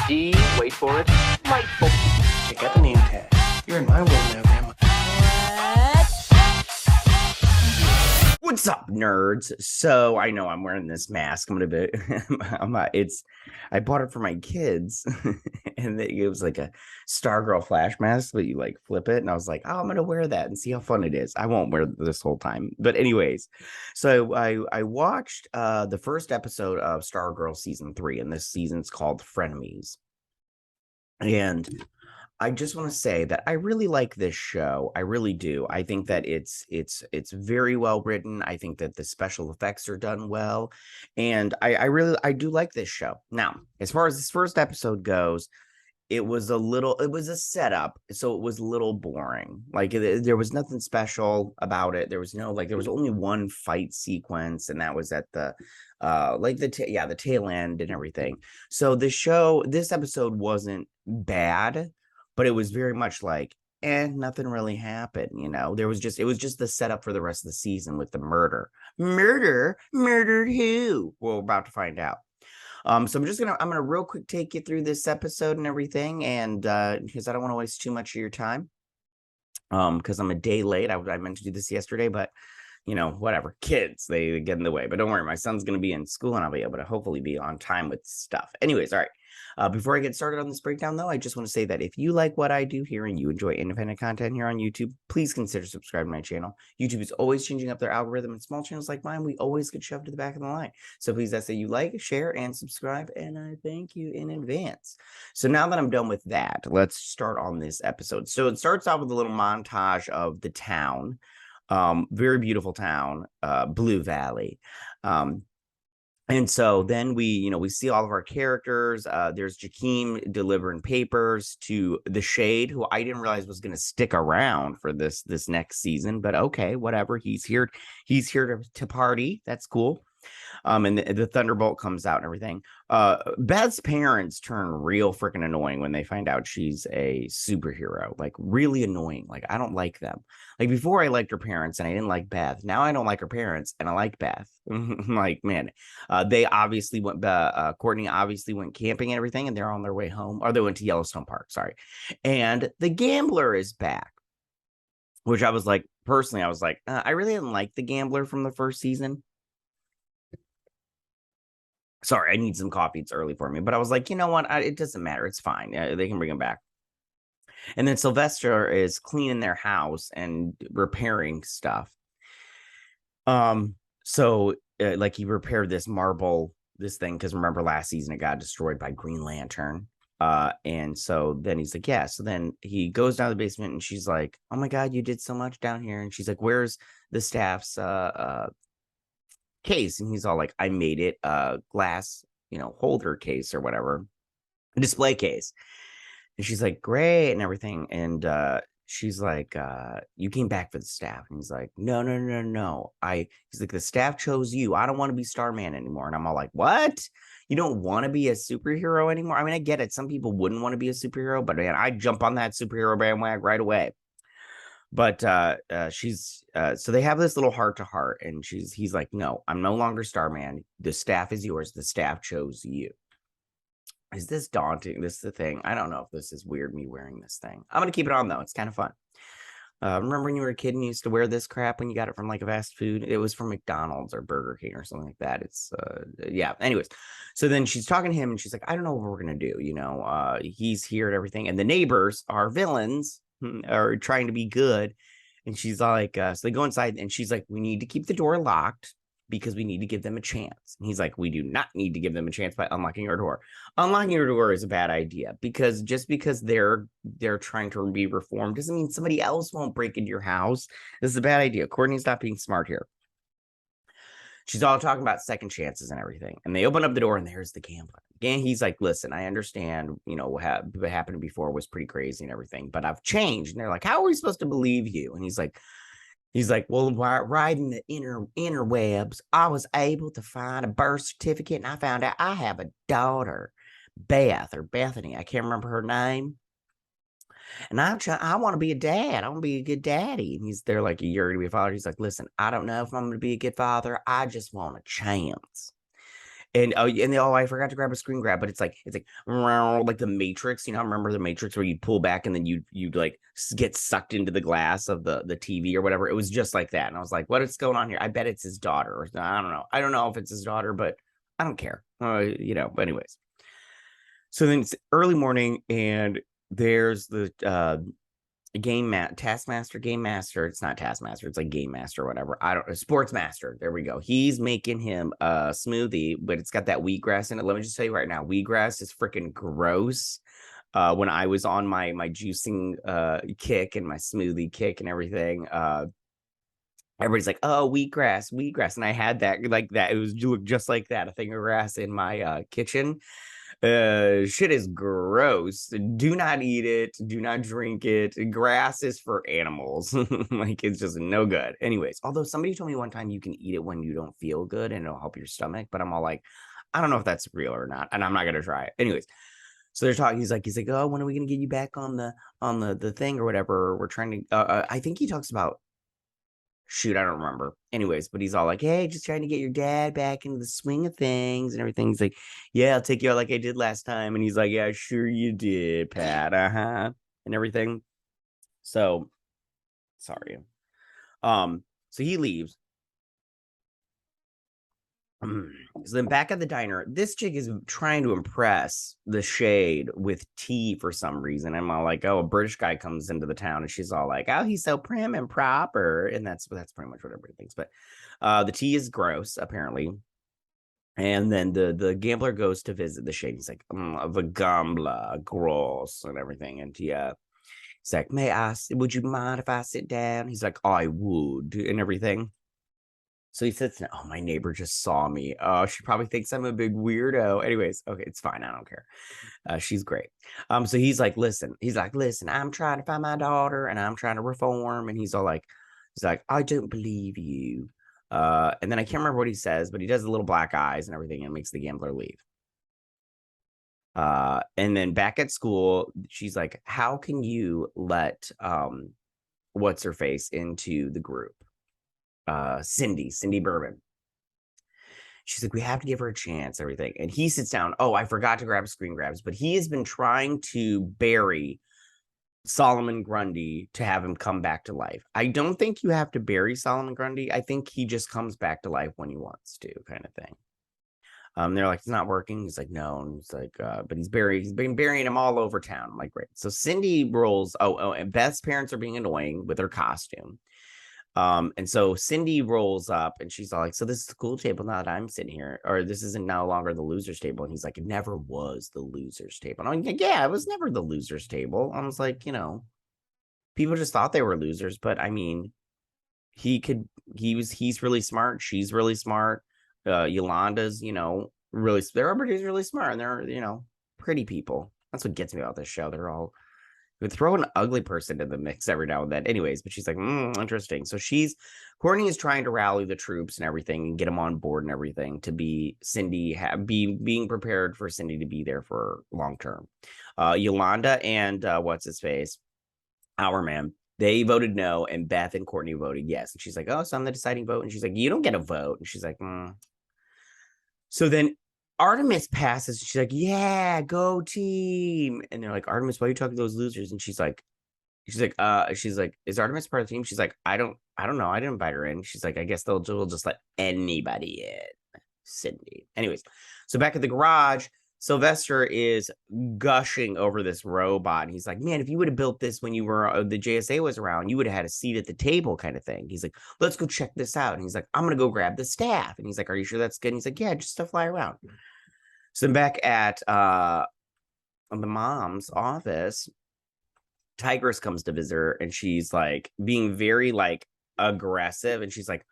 D, wait for it, delightful. Check out the name tag. You're in my world now, Grandma. What's up, nerds? So I know I'm wearing this mask. I'm gonna be. I bought it for my kids, and it was like a Stargirl flash mask, but you like flip it, and I was like, oh, I'm gonna wear that and see how fun it is. I won't wear this whole time, but anyways, so I watched the first episode of Stargirl season 3, and this season's called Frenemies, and I just want to say that I really like this show. I really do. I think that it's very well written. I think that the special effects are done well, and I do like this show. Now, as far as this first episode goes, it was a setup, so it was a little boring. Like there was nothing special about it. There was there was only one fight sequence, and that was at the the tail end and everything. So this episode wasn't bad, but it was very much like, nothing really happened. It was just the setup for the rest of the season with the murdered who? Well, we're about to find out. So I'm gonna real quick take you through this episode and everything, and because I don't want to waste too much of your time. Because I'm a day late. I meant to do this yesterday, but whatever. Kids, they get in the way. But don't worry, my son's gonna be in school, and I'll be able to hopefully be on time with stuff. Anyways, all right. Before I get started on this breakdown, though, I just want to say that if you like what I do here and you enjoy independent content here on YouTube, please consider subscribing to my channel. YouTube is always changing up their algorithm, and small channels like mine, we always get shoved to the back of the line. So please, I say you like, share, and subscribe, and I thank you in advance. So now that I'm done with that, let's start on this episode. So it starts off with a little montage of the town. Very beautiful town, Blue Valley. And so then we see all of our characters. There's Jakeem delivering papers to the Shade, who I didn't realize was going to stick around for this next season. But okay, whatever. He's here. He's here to party. That's cool. And the Thunderbolt comes out and everything. Beth's parents turn real freaking annoying when they find out she's a superhero. Like, really annoying. Like, I don't like them. Like, before I liked her parents and I didn't like Beth. Now I don't like her parents and I like Beth. Like, man, they obviously went. Courtney obviously went camping and everything, and they're on their way home. Or they went to Yellowstone Park. Sorry, and the Gambler is back. Which I was like, personally, I was like, I really didn't like the Gambler from the first season. Sorry, I need some coffee. It's early for me. But I was like, you know what? It doesn't matter. It's fine. They can bring him back. And then Sylvester is cleaning their house and repairing stuff. So like he repaired this thing, because remember last season it got destroyed by Green Lantern. And so then he's like, yeah. So then he goes down to the basement and she's like, oh my God, you did so much down here. And she's like, where's the staff's case? And he's all like, I made it a glass, holder case or whatever, a display case. And she's like, great, and everything. And she's like, you came back for the staff. And he's like, no. He's like, the staff chose you. I don't want to be Starman anymore. And I'm all like, what? You don't want to be a superhero anymore? I mean, I get it. Some people wouldn't want to be a superhero, but man, I'd jump on that superhero bandwagon right away. But so they have this little heart to heart, and he's like, no, I'm no longer Starman. The staff is yours. The staff chose you. Is this daunting? This is the thing. I don't know if this is weird, me wearing this thing. I'm gonna keep it on though. It's kind of fun. Remember when you were a kid and you used to wear this crap when you got it from like a fast food? It was from McDonald's or Burger King or something like that. It's yeah. Anyways, so then she's talking to him and she's like, I don't know what we're gonna do. He's here and everything, and the neighbors are villains. Are trying to be good, and she's like, so they go inside, and she's like, we need to keep the door locked because we need to give them a chance. And he's like, we do not need to give them a chance by unlocking our door. Unlocking your door is a bad idea, because just because they're trying to be reformed doesn't mean somebody else won't break into your house. This is a bad idea. Courtney's not being smart here. She's all talking about second chances and everything. And they open up the door, and there's the Gambler. Again, he's like, listen, I understand, what happened before was pretty crazy and everything, but I've changed. And they're like, how are we supposed to believe you? And he's like, well, while riding the interwebs, I was able to find a birth certificate, and I found out I have a daughter, Beth or Bethany. I can't remember her name. And I want to be a dad. I want to be a good daddy. And they're like, you're going to be a father. He's like, listen, I don't know if I'm going to be a good father. I just want a chance. And I forgot to grab a screen grab, but it's like like the Matrix. You know, remember the Matrix where you pull back and then you'd like get sucked into the glass of the TV or whatever. It was just like that, and I was like, "What is going on here?" I bet it's his daughter. Or I don't know. I don't know if it's his daughter, but I don't care. You know. But anyways, so then it's early morning, and there's the taskmaster, game master. It's not taskmaster, it's like game master or whatever. I don't know, sports master. There we go. He's making him a smoothie, but it's got that wheatgrass in it. Let me just tell you right now, wheatgrass is freaking gross. When I was on my juicing kick and my smoothie kick and everything, everybody's like, "Oh, wheatgrass," and I had that like that. It was looked just like that, a thing of grass in my kitchen. Shit is gross. Do not eat it. Do not drink it. Grass is for animals. Like, it's just no good. Anyways, although somebody told me one time you can eat it when you don't feel good and it'll help your stomach, but I'm all like, I don't know if that's real or not, and I'm not gonna try it. Anyways, so they're talking. He's like, "Oh, when are we gonna get you back on the thing or whatever? We're trying to." I think he talks about, shoot, I don't remember. Anyways, but he's all like, "Hey, just trying to get your dad back into the swing of things and everything." He's like, "Yeah, I'll take you out like I did last time." And he's like, "Yeah, sure you did, Pat." And everything. So sorry. So he leaves. So then back at the diner, this chick is trying to impress the shade with tea for some reason. I'm all like, "Oh, a British guy comes into the town," and she's all like, "Oh, he's so prim and proper," and that's pretty much what everybody thinks. But the tea is gross apparently. And then the gambler goes to visit the shade. He's like, "The gambler, gross," and everything. And he's like, would you mind if I sit down? He's like, "I would," and everything. So he sits down. Oh, my neighbor just saw me. Oh, she probably thinks I'm a big weirdo. Anyways, okay, it's fine. I don't care. She's great. So he's like, listen, I'm trying to find my daughter and I'm trying to reform. And he's like, "I don't believe you." And then I can't remember what he says, but he does the little black eyes and everything and makes the gambler leave. And then back at school, she's like, "How can you let what's her face into the group?" Cindy Bourbon. She's like, "We have to give her a chance," everything. And he sits down. Oh, I forgot to grab screen grabs, but he has been trying to bury Solomon Grundy to have him come back to life. I don't think you have to bury Solomon Grundy. I think he just comes back to life when he wants to, kind of thing. They're like, "It's not working." He's like, "No." And he's like, "But he's been burying him all over town." I'm like, "Great." So Cindy rolls. And Beth's parents are being annoying with her costume. And so Cindy rolls up and she's all like, "So this is the cool table now that I'm sitting here, or this isn't no longer the loser's table." And he's like, "It never was the loser's table." And I'm like, "Yeah, it was never the loser's table." I was like, people just thought they were losers, but I mean, he's really smart. She's really smart. Yolanda's, everybody's really smart and they're, pretty people. That's what gets me about this show. They're all, would throw an ugly person in the mix every now and then. Anyways, but she's like, interesting. So Courtney is trying to rally the troops and everything and get them on board and everything to be Cindy, being prepared for Cindy to be there for long term. Yolanda and what's his face, our man, they voted no, and Beth and Courtney voted yes. And she's like, "Oh, so I'm the deciding vote." And she's like, "You don't get a vote." And she's like, So then Artemis passes. She's like, "Yeah, go team." And they're like, "Artemis, why are you talking to those losers?" And she's like, "Is Artemis part of the team?" She's like, I don't know. I didn't invite her in." She's like, "I guess they'll just let anybody in." Cindy. Anyways, so back at the garage, Sylvester is gushing over this robot. And he's like, "Man, if you would have built this when you were the JSA was around, you would have had a seat at the table," kind of thing. He's like, "Let's go check this out." And he's like, "I'm gonna go grab the staff." And he's like, "Are you sure that's good?" And he's like, "Yeah, just to fly around." So then back at the mom's office, Tigress comes to visit her and she's like being very like aggressive. And she's like,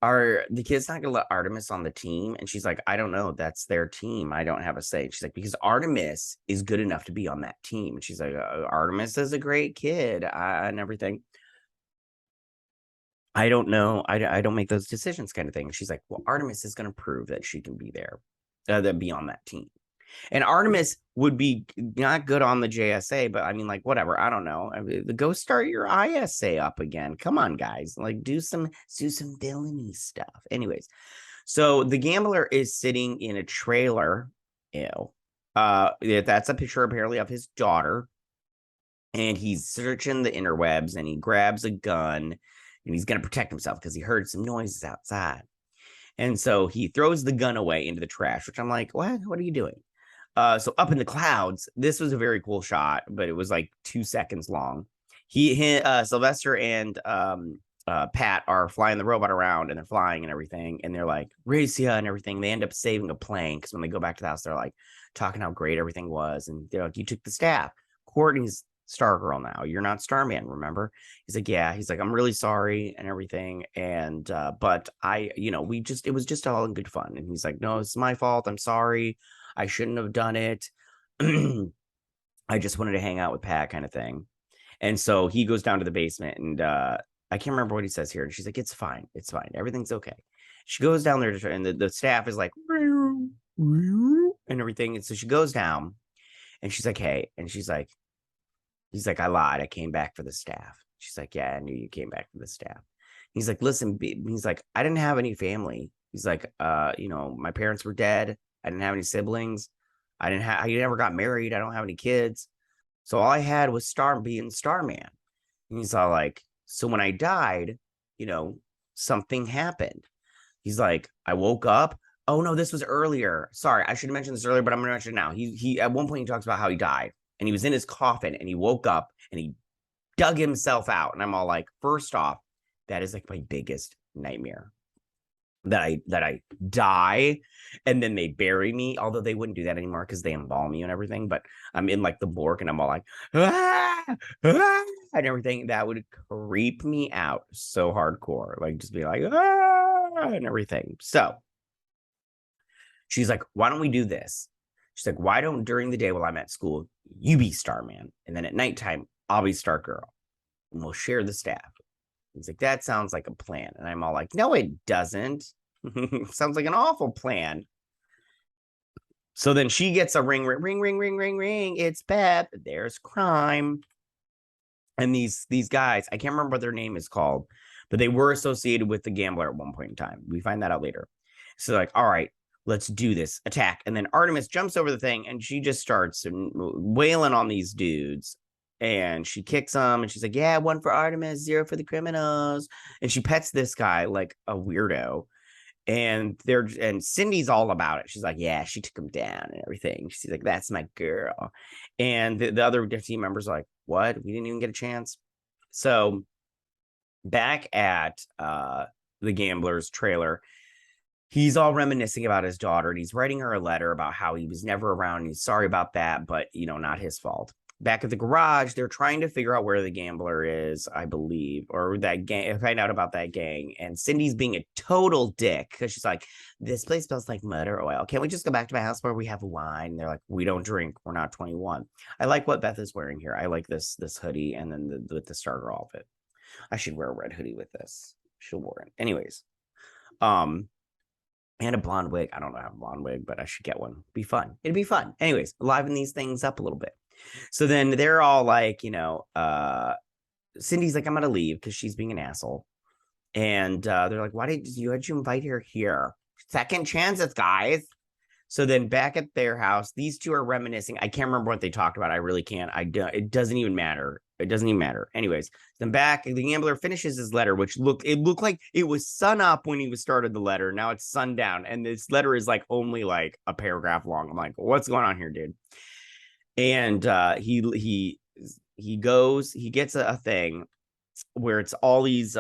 "Are the kids not gonna let Artemis on the team?" And she's like, "I don't know. That's their team. I don't have a say." She's like, "Because Artemis is good enough to be on that team." And she's like, "Artemis is a great kid and everything. I don't know. I don't make those decisions," kind of thing. She's like, "Well, Artemis is going to prove that she can be there, that be on that team." And Artemis would be not good on the JSA, but I mean, like, whatever. I don't know. Go start your ISA up again. Come on, guys. Like, do some villainy stuff. Anyways, So the gambler is sitting in a trailer. Ew. That's a picture apparently of his daughter. And he's searching the interwebs and he grabs a gun and he's going to protect himself because he heard some noises outside. And so he throws the gun away into the trash, which I'm like, what are you doing? So up in the clouds, this was a very cool shot, but it was like 2 seconds long. Sylvester and Pat are flying the robot around and they're flying and everything. And they're like, Racia and everything. They end up saving a plane because when they go back to the house, they're like talking how great everything was. And they're like, you took the staff. Courtney's Stargirl now. You're not Starman, remember? He's like, yeah. He's like, I'm really sorry and everything. And but it was just all in good fun. And he's like, no, it's my fault. I'm sorry. I shouldn't have done it. I just wanted to hang out with Pat, kind of thing. And so he goes down to the basement and I can't remember what he says here. And she's like, it's fine. It's fine. Everything's okay. She goes down there and the staff is like, and everything. And so she goes down and she's like, hey, and he's like, I lied. I came back for the staff. She's like, yeah, I knew you came back for the staff. He's like, listen, he's like, I didn't have any family. He's like, my parents were dead. I didn't have any siblings. I never got married. I don't have any kids. So all I had was being Starman. And he's all like, so when I died, something happened. He's like, I woke up. Oh no, this was earlier. Sorry, I should have mentioned this earlier, but I'm gonna mention it now. He at one point he talks about how he died and he was in his coffin and he woke up and he dug himself out. And I'm all like, first off, that is like my biggest nightmare. That I die and then they bury me, although they wouldn't do that anymore because they embalm me and everything. But I'm in like the Bork and I'm all like, and everything. That would creep me out so hardcore, like just be like, and everything. So she's like, why don't we do this? She's like, why don't during the day while I'm at school, you be Starman, and then at nighttime I'll be Stargirl, and we'll share the staff. He's like, that sounds like a plan. And I'm all like, no, it doesn't. Sounds like an awful plan. So then she gets a ring. It's Pep. There's crime. And these guys, I can't remember what their name is called, but they were associated with the gambler at one point in time. We find that out later. So like, all right, let's do this attack. And then Artemis jumps over the thing and she just starts wailing on these dudes. And she kicks them and she's like, yeah, 1 for Artemis, 0 for the criminals. And she pets this guy like a weirdo. And Cindy's all about it. She's like, yeah, she took him down and everything. She's like, that's my girl. And the other team members are like, what? We didn't even get a chance. So back at the gambler's trailer, he's all reminiscing about his daughter and he's writing her a letter about how he was never around. And he's sorry about that, but not his fault. Back at the garage, they're trying to figure out where the gambler is, I believe, or that gang, find out about that gang. And Cindy's being a total dick because she's like, this place smells like murder oil. Can't we just go back to my house where we have wine? And they're like, we don't drink. We're not 21. I like what Beth is wearing here. I like this hoodie and then with the Stargirl outfit. I should wear a red hoodie with this. She'll wear it. Anyways. And a blonde wig. I don't know, I have a blonde wig, but I should get one. Be fun. It'd be fun. Anyways, liven these things up a little bit. So then they're all like, Cindy's like, I'm gonna leave because she's being an asshole. And they're like, why'd you invite her here? Second chances, guys. So then back at their house, these two are reminiscing. I can't remember what they talked about. I really can't. It doesn't even matter. It doesn't even matter. Anyways, then back, the gambler finishes his letter, which looked like it was sun up when he started the letter. Now it's sundown. And this letter is like only like a paragraph long. I'm like, what's going on here, dude? And he gets a thing where it's all these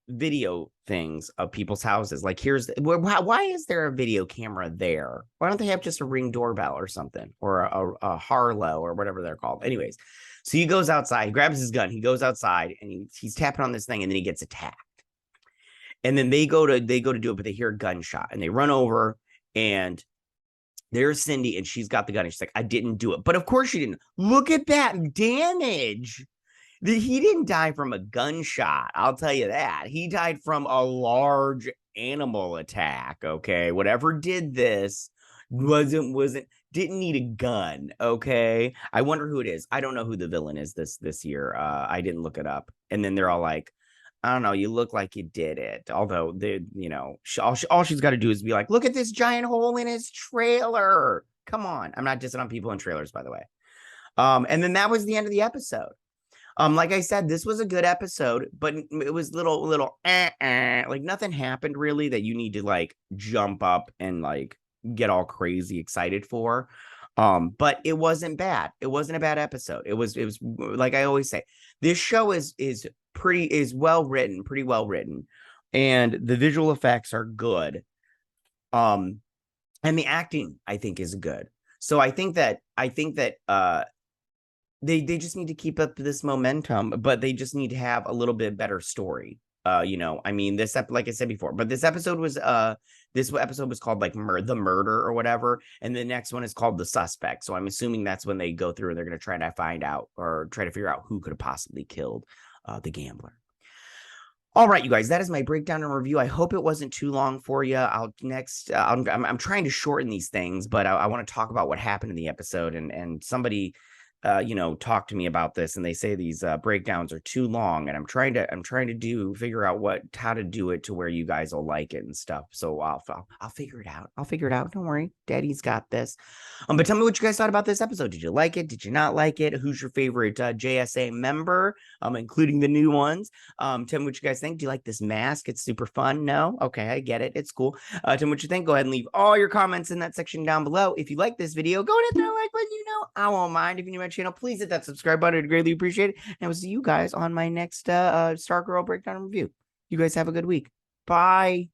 video things of people's houses. Like, why is there a video camera there? Why don't they have just a Ring doorbell or something, or a Harlow or whatever they're called? Anyways, so he goes outside, he grabs his gun, he goes outside, and he's tapping on this thing, and then he gets attacked. And then they go to do it, but they hear a gunshot, and they run over, and there's Cindy, and she's got the gun, and she's like, I didn't do it. But of course she didn't. Look at that damage. He didn't die from a gunshot. I'll tell you that. He died from a large animal attack. Okay. Whatever did this didn't need a gun. Okay. I wonder who it is. I don't know who the villain is this year. I didn't look it up. And then they're all like, I don't know. You look like you did it. Although all she's got to do is be like, look at this giant hole in his trailer. Come on. I'm not dissing on people in trailers, by the way. And then that was the end of the episode. Like I said, this was a good episode, but it was like nothing happened really that you need to like jump up and like get all crazy excited for. But it wasn't bad. It wasn't a bad episode. It was like I always say, this show is pretty well written, and the visual effects are good. And the acting I think is good. So I think that they just need to keep up this momentum, but they just need to have a little bit better story. I mean, like I said before, but this episode was called like the murder or whatever, and the next one is called the suspect. So I'm assuming that's when they go through and they're going to try to find out or try to figure out who could have possibly killed the gambler. All right, you guys, that is my breakdown and review. I hope it wasn't too long for you. I'm trying to shorten these things, but I want to talk about what happened in the episode, and somebody talk to me about this, and they say these breakdowns are too long, and I'm trying to figure out how to do it to where you guys will like it and stuff. So I'll figure it out. Don't worry, Daddy's got this. But tell me what you guys thought about this episode. Did you like it? Did you not like it? Who's your favorite JSA member, including the new ones? Tell me what you guys think. Do you like this mask? It's super fun. No? Okay, I get it. It's cool. Tell me what you think. Go ahead and leave all your comments in that section down below. If you like this video, go ahead and hit that like button. I won't mind. If you're new to my channel, please hit that subscribe button. I'd greatly appreciate it. And I will see you guys on my next Stargirl breakdown review. You guys have a good week. Bye.